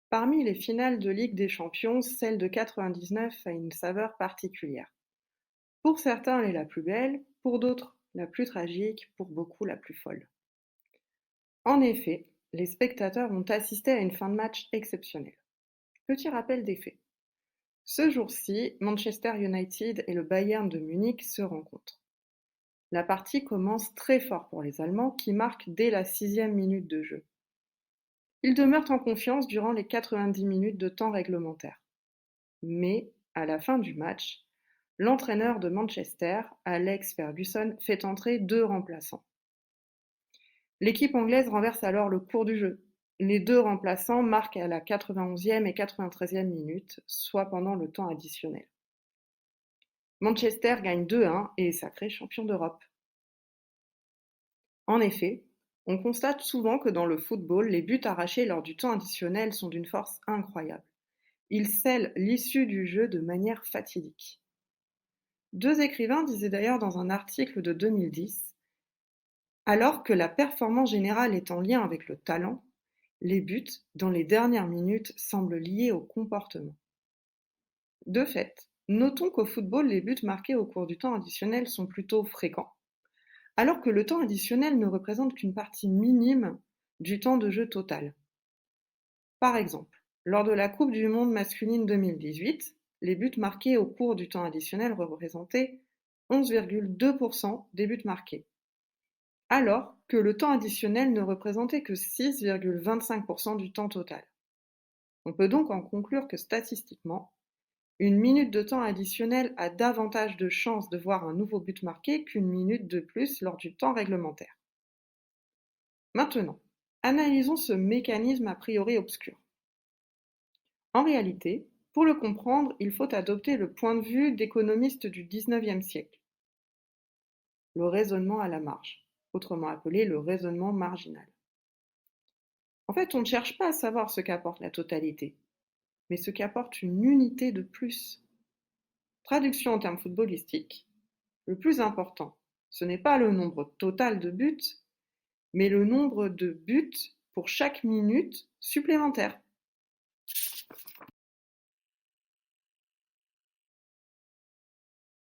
Parmi les finales de Ligue des Champions, celle de 99 a une saveur particulière. Pour certains, elle est la plus belle, pour d'autres, la plus tragique, pour beaucoup, la plus folle. En effet, les spectateurs ont assisté à une fin de match exceptionnelle. Petit rappel des faits. Ce jour-ci, Manchester United et le Bayern de Munich se rencontrent. La partie commence très fort pour les Allemands qui marquent dès la 6e minute de jeu. Ils demeurent en confiance durant les 90 minutes de temps réglementaire. Mais, à la fin du match, l'entraîneur de Manchester, Alex Ferguson, fait entrer 2 remplaçants. L'équipe anglaise renverse alors le cours du jeu. Les 2 remplaçants marquent à la 91e et 93e minute, soit pendant le temps additionnel. Manchester gagne 2-1 et est sacré champion d'Europe. En effet, on constate souvent que dans le football, les buts arrachés lors du temps additionnel sont d'une force incroyable. Ils scellent l'issue du jeu de manière fatidique. 2 écrivains disaient d'ailleurs dans un article de 2010: alors que la performance générale est en lien avec le talent, les buts, dans les dernières minutes, semblent liés au comportement. De fait, notons qu'au football, les buts marqués au cours du temps additionnel sont plutôt fréquents, alors que le temps additionnel ne représente qu'une partie minime du temps de jeu total. Par exemple, lors de la Coupe du monde masculine 2018, les buts marqués au cours du temps additionnel représentaient 11,2% des buts marqués, alors que le temps additionnel ne représentait que 6,25% du temps total. On peut donc en conclure que statistiquement, une minute de temps additionnel a davantage de chances de voir un nouveau but marqué qu'une minute de plus lors du temps réglementaire. Maintenant, analysons ce mécanisme a priori obscur. En réalité, pour le comprendre, il faut adopter le point de vue d'économistes du XIXe siècle, le raisonnement à la marge, autrement appelé le raisonnement marginal. En fait, on ne cherche pas à savoir ce qu'apporte la totalité, mais ce qu'apporte une unité de plus. Traduction en termes footballistiques, le plus important, ce n'est pas le nombre total de buts, mais le nombre de buts pour chaque minute supplémentaire.